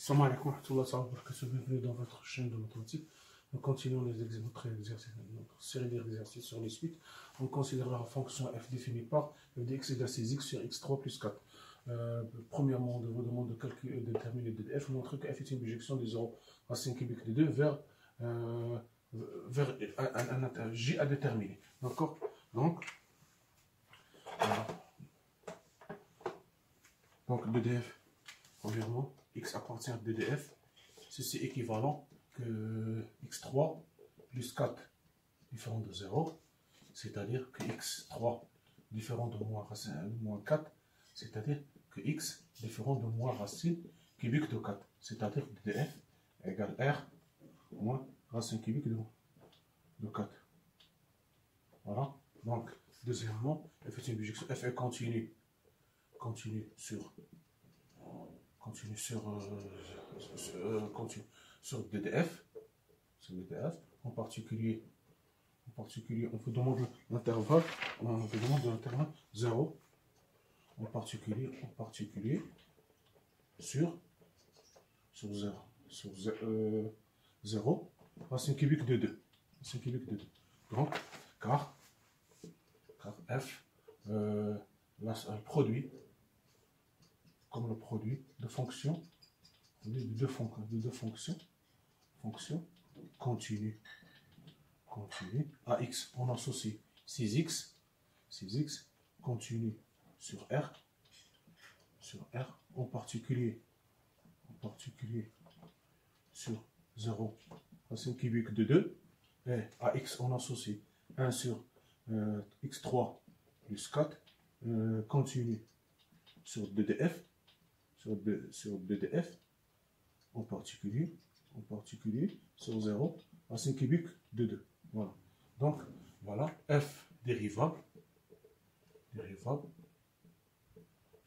Salam alaikum wa rahmatullahi wa barakatuh. Bienvenue dans votre chaîne de mathématiques. Nous continuons notre série d'exercices sur les suites. On considère la fonction f définie par f de x égale 6x sur x3 plus 4. Premièrement, on vous demande de déterminer de f. Montrer que f est une projection de 0 racine cubique de 2 vers un j à déterminer. D'accord? Donc, BDF, premièrement, x appartient à BDF, ceci est équivalent que x3 plus 4 différent de 0, c'est-à-dire que x3 différent de moins 4, c'est-à-dire que x différent de moins racine cubique de 4, c'est-à-dire que BDF égale r moins racine cubique de 4. Voilà. Donc, deuxièmement, f est une projection, f est continue sur DDF, en particulier on vous demande l'intervalle, 0, en particulier sur 0, racine cubique de 2, donc car f le produit de fonctions de deux fonctions continues à x, on associe 6x continue sur R en particulier sur 0 racine cubique de 2, et à x on associe 1 sur x3 plus 4 continue sur DDF, en particulier sur 0 racine cubique de 2. Voilà. Donc voilà f dérivable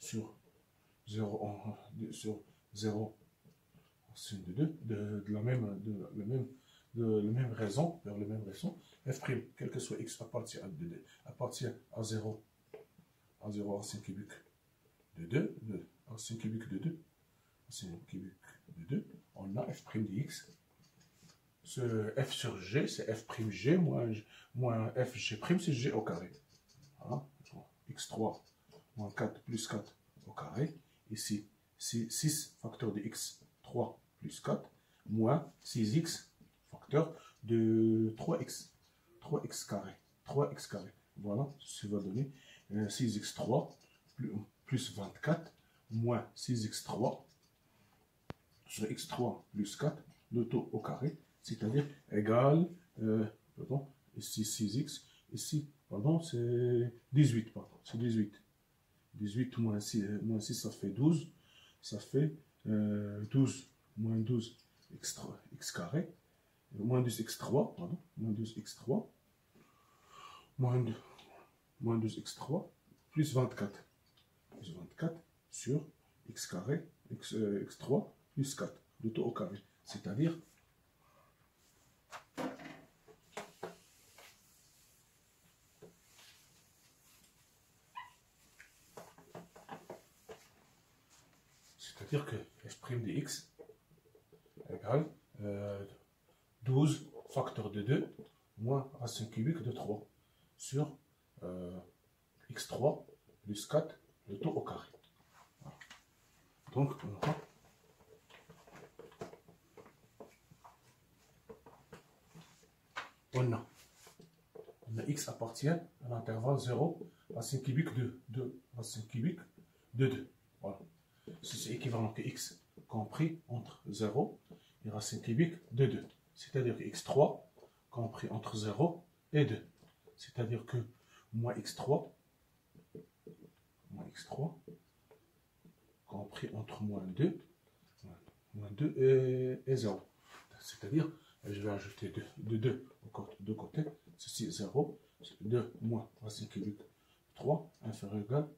sur 0 racine de 2 de la même raison, f', quel que soit x appartient à 0 racine cubique de 2, racine cubique de 2, on a f' de x. Ce f sur g, c'est f'g moins fg', c'est g au carré. Voilà. x3 moins 4 plus 4 au carré. Ici, c'est 6 facteur de x3 plus 4 moins 6x facteur de 3x carré. Voilà, ce va donner 6x3 plus 24 moins 6x3 sur x3 plus 4, le tout au carré, c'est-à-dire égal, ici 6x, ici, c'est 18, c'est 18. 18 moins 6, ça fait 12, ça fait 12 moins 12 x carré, moins 12x3, moins 12x3, plus 24 sur x carré, x3 plus 4, le tout au carré, c'est-à-dire que f' de x égale 12 facteur de 2 moins racine cubique de 3 sur x3 plus 4, le tout au carré. Voilà. Donc, on a x appartient à l'intervalle 0 racine cubique de 2, Voilà. C'est équivalent que x compris entre 0 et racine cubique de 2. C'est-à-dire que x3 compris entre 0 et 2. C'est-à-dire que moins x3 compris entre moins 2 et 0. C'est-à-dire, je vais ajouter 2 de côté, ceci 0, 2 moins racine cubique 3 inférieur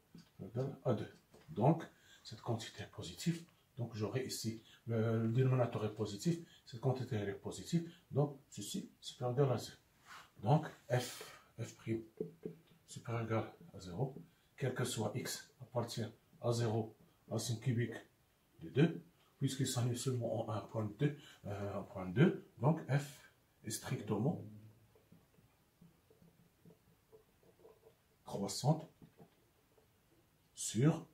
égal à 2. Donc, cette quantité est positive, donc j'aurai ici, le dénominateur est positif, cette quantité est positive, donc ceci supérieur égal à 0. Donc, f' supérieur égal à 0, quel que soit x appartient à 0 racine cubique de 2, puisqu'il s'annule seulement en 1.2, donc f est strictement croissante sur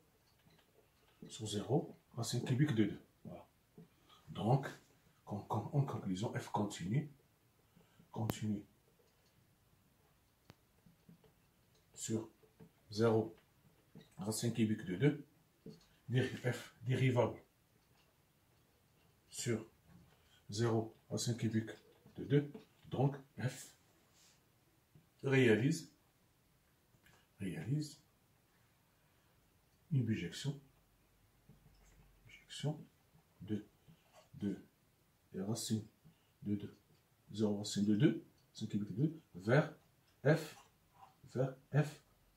0, racine cubique de 2. Voilà. Donc, en conclusion, f continue sur 0, racine cubique de 2, f dérivable sur 0, racine cubique de 2, donc f réalise une bijection de et racine de 2, 0 racine de 2, racine cubique de 2, vers f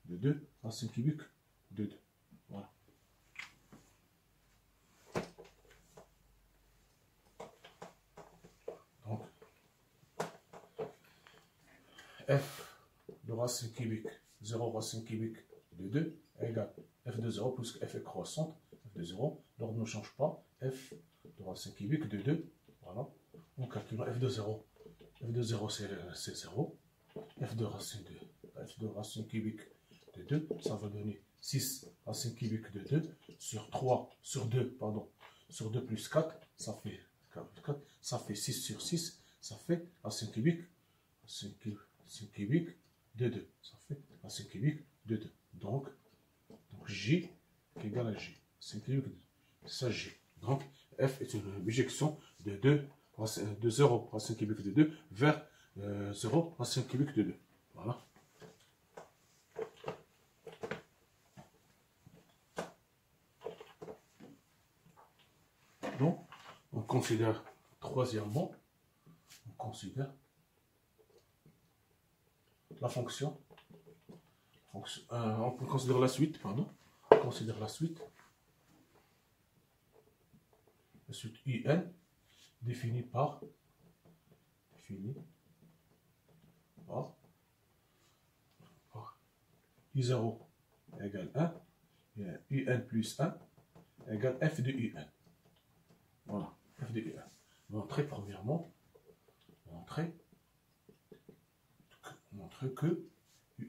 de 2, racine cubique de 2. Voilà. Donc, f de racine cubique, 0 racine cubique de 2 égale f de 0, puisque f est croissante, f de 0, l'ordre ne change pas, f de racine cubique de 2, voilà, on calcule f de 0. F de 0 c'est 0, f de racine cubique de 2, ça va donner 6 racine cubique de 2 sur 2 plus 4, ça fait 6 sur 6, ça fait racine cubique de 2, ça fait racine cubique de 2. Donc J est égal à J, racine cubique de 2, c'est ça J. Donc f est une bijection de 0 racine cubique de 2 vers 0 racine cubique de 2. Voilà. Donc, on considère, troisièmement, on considère la fonction. On peut considérer la suite, pardon. On considère la suite. La suite UN définie par I0 égale 1, et UN plus 1 égale f de UN. Voilà, f de UN. Montrer premièrement, montrer que,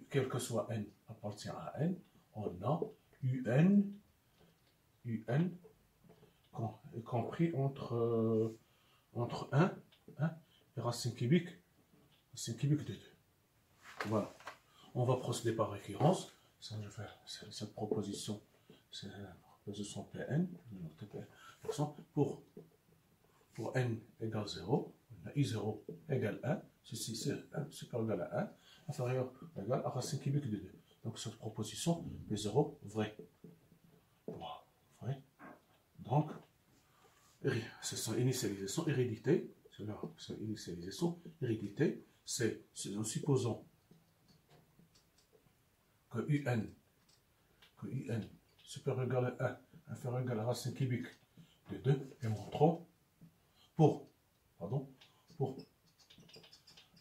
quel que soit n appartient à n, on a UN compris entre 1 et racine cubique de 2. Voilà. On va procéder par récurrence. Ça, je vais faire cette proposition. C'est la proposition Pn. Pour n égale 0, on a I0 égale 1. Ceci, c'est 1 supérieur égal à 1, inférieur ou égal à racine cubique de 2. Donc, cette proposition est 0, vrai. Wow, vrai. Donc, c'est son initialisation, hérédité. C'est là, son initialisation, hérédité. C'est en supposant que UN supérieur ou égal à 1, inférieur ou égal à racine cubique de 2, et montrons pour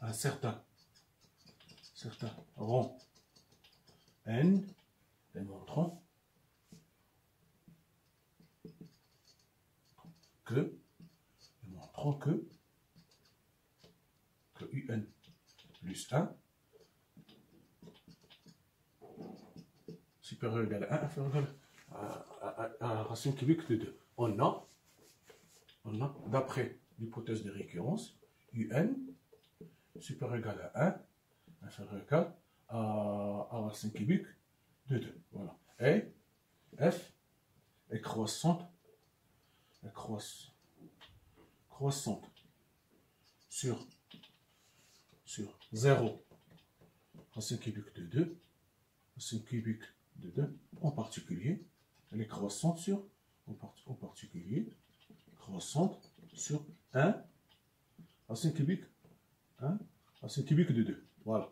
un certain rang n, démontrons que UN plus 1 supérieur ou égal à 1 inférieur ou égal à racine cubique de 2. On a d'après l'hypothèse de récurrence, UN supérieur ou égal à 1 inférieur ou égal à racine cubique de 2. Voilà. Et f est croissante sur 0 racine cubique de 2, racine cubique de 2 en particulier, elle est croissante sur, en particulier, croissante sur 1 racine cubique de 2. Voilà.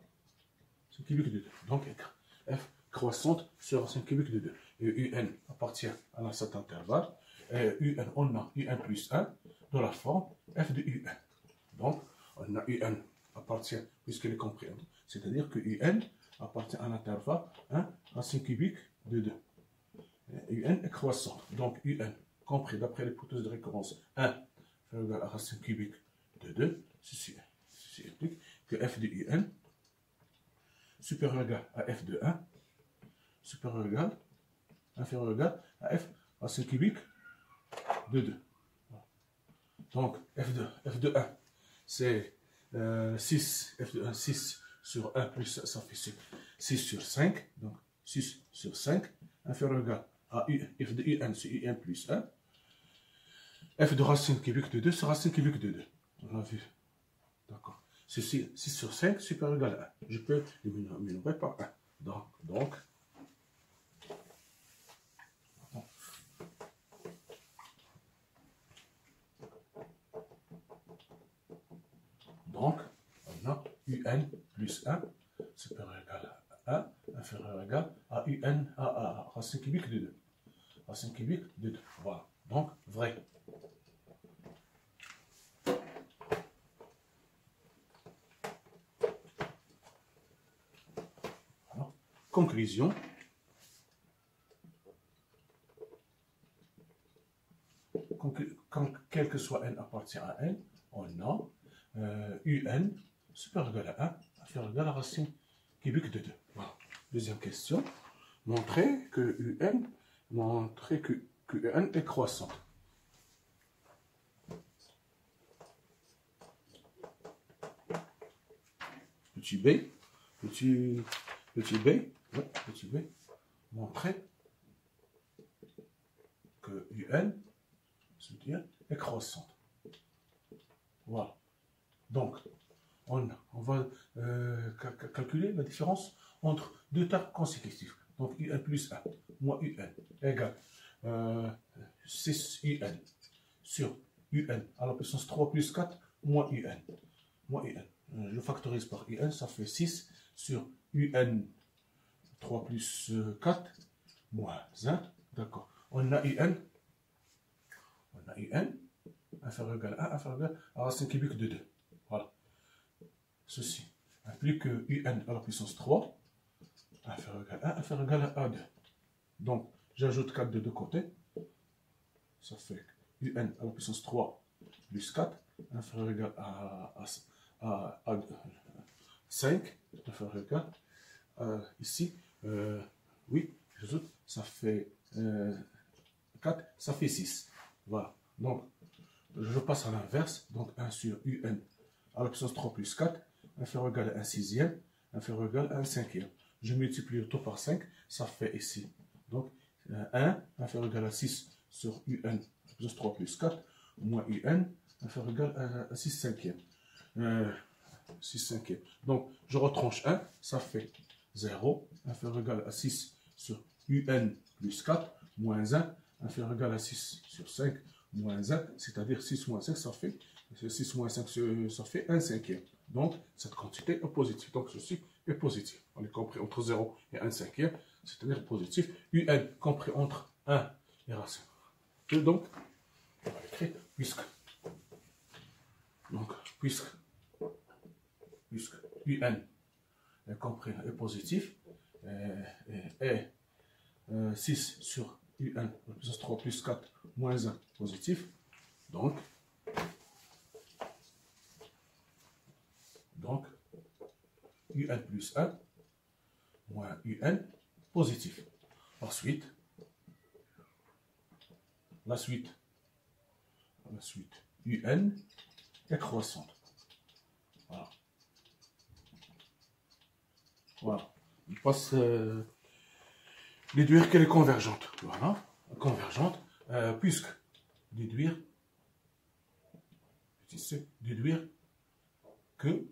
Racine cubique de 2. Donc, f croissante sur racine cubique de 2. Et un appartient à cet intervalle. Et on a un plus 1 de la forme f de un. Donc, on a un appartient, puisqu'il est compris, c'est-à-dire que un appartient à l'intervalle 1 racine cubique de 2. Un est croissant. Donc, un compris d'après l'hypothèse de récurrence 1 égale à racine cubique de 2, ceci implique que f de un supérieur ou égal à f de 1, supérieur ou égal, inférieur ou égal à f racine cubique de 2. Donc f de 1, c'est 6, f de 1, 6 sur 1 plus, ça fait 6 sur 5, donc 6 sur 5, inférieur ou égal à f de un, c'est un plus 1, f de racine cubique de 2, c'est racine cubique de 2. On a vu. D'accord. Ceci, 6 sur 5, supérieur ou égal à 1. Je peux le minorer par 1. Donc, on a un plus 1, supérieur ou égal à 1, inférieur ou égal à un à racine cubique de 2. Racine cubique de 2. Voilà. Donc, vrai. Alors, conclusion. Quand quel que soit n appartient à n, on a un supérieur ou égal à 1, inférieur ou égal à racine cubique de 2. Voilà. Deuxième question. Montrer que un est croissante. Petit b, montrer que un est croissante. Voilà. Donc, on va calculer la différence entre deux termes consécutifs. Donc, un plus 1 moins un égale 6 un sur un à la puissance 3 plus 4 moins un. Je factorise par un, ça fait 6 sur un 3 plus 4 moins 1. D'accord. On a un inférieur ou égal à 1, inférieur ou égal à racine cubique de 2. Voilà. Ceci implique que un à la puissance 3, inférieur ou égal à 1, inférieur ou égal à 2. Donc, j'ajoute 4 de deux côtés. Ça fait un à la puissance 3 plus 4, inférieur ou égal à 5, inférieur ou égal ici, oui, j'ajoute, ça fait 4, ça fait 6. Voilà. Donc, je passe à l'inverse. Donc, 1 sur un à la puissance 3 plus 4, inférieur ou égal à 1 sixième, inférieur ou égal à 1 cinquième. Je multiplie le tout par 5, ça fait ici. Donc, 1 inférieur ou égal à 6 sur un à la puissance 3 plus 4, moins un inférieur ou égal à 6 cinquième. 6 cinquième. Donc, je retranche 1, ça fait 0, inférieur ou égal à 6 sur un plus 4, moins 1, inférieur ou égal à 6 sur 5, moins 1, c'est-à-dire 6 moins 5, ça fait 6 moins 5, ça fait 1 cinquième. Donc, cette quantité est positive. Donc, ceci est positif. On est compris entre 0 et 1 cinquième, c'est-à-dire positif. Un compris entre 1 et racine 2. Donc, on va écrire puisque un est compris est positif et 6 sur un plus 3 plus 4 moins 1 positif. Donc un plus 1 moins un positif. Ensuite, la suite un est croissante. Voilà. On passe déduire qu'elle est convergente. Voilà. Convergente, puisque déduire que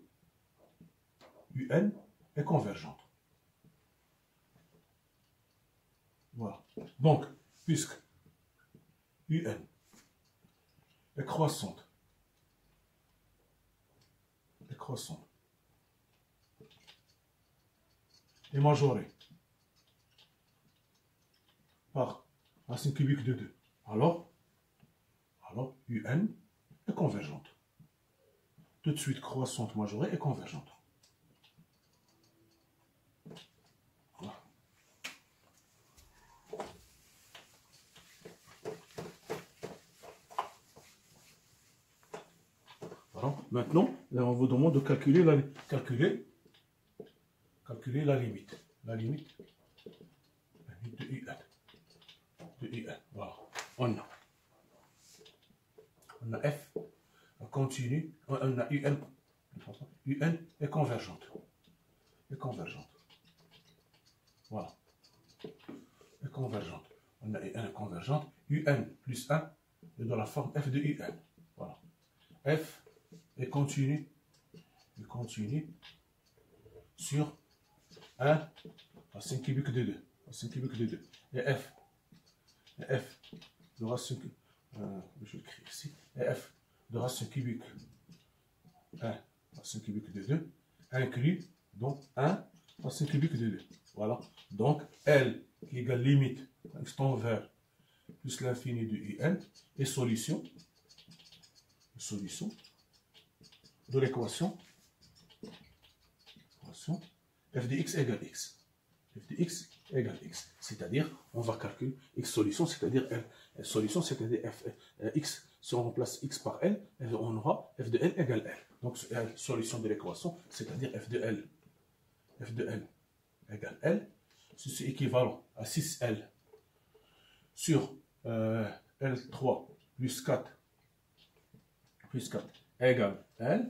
un est convergente. Voilà. Donc, puisque un est croissante, et majorée par racine cubique de 2, alors un est convergente. Tout de suite, croissante majorée est convergente. Voilà. Maintenant, là, on vous demande de calculer la limite. La limite de UN. De UN. Voilà. On a F continue. On a UN. UN est convergente. Voilà. Est convergente. On a UN convergente. UN plus 1 est dans la forme F de UN. Voilà. F est continue. Sur 1 racine cubique de 2. Et F de racine cubique. Je l'écris ici. Et F de racine cubique 1 racine cubique de 2 inclus donc 1 racine cubique de 2. Voilà. Donc L qui égale limite x tend vers plus l'infini de UN et solution de l'équation f de x égale x. C'est-à-dire, on va calculer x solution, c'est-à-dire L. Solution, c'est-à-dire f, x, si on remplace x par L, on aura f de L égale L. Donc, solution de l'équation, c'est-à-dire f de L égale L. Ceci est équivalent à 6L sur L3 plus 4 égale L.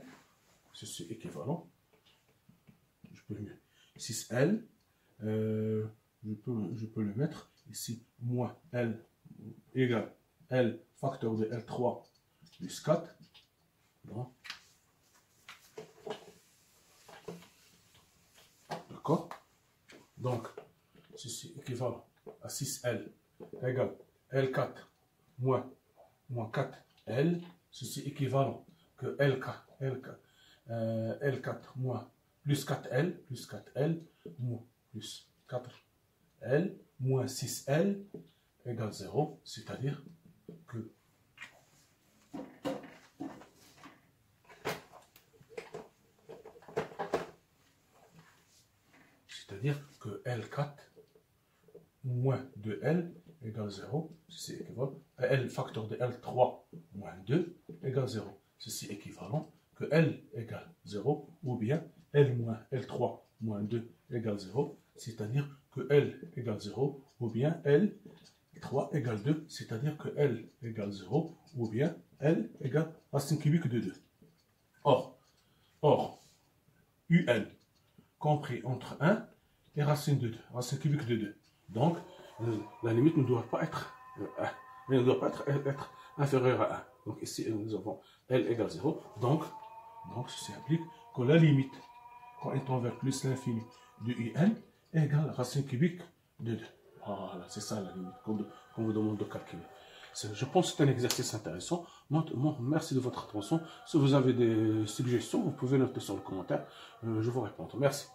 Ceci est équivalent. Je peux le mettre 6L. Je peux le mettre ici, moins L égale L facteur de L3 plus 4. Bon. D'accord? Donc, ceci est équivalent à 6L égale L4 moins 4L. Ceci est équivalent que L4 moins plus 4L moins plus 4L moins 6L égale 0, c'est-à-dire que L4 moins 2L égale 0, ceci équivalent à L facteur de L3 moins 2 égale 0. Ceci est équivalent que L égale 0 ou bien L moins L3 moins 2 égale 0, c'est-à-dire que L égale 0 ou bien L3 égale 2, c'est-à-dire que L égale 0 ou bien L égale racine cubique de 2. Or, UN compris entre 1 et racine de 2, racine cubique de 2. Donc, la limite ne doit pas être être inférieure à 1. Donc ici, nous avons L égale 0. Donc ceci implique que la limite, quand étant vers plus l'infini de UN, égale racine cubique de 2. Voilà, c'est ça la limite qu'on vous demande de calculer. Je pense que c'est un exercice intéressant. Merci de votre attention. Si vous avez des suggestions, vous pouvez noter sur le commentaire. Je vous réponds. Merci.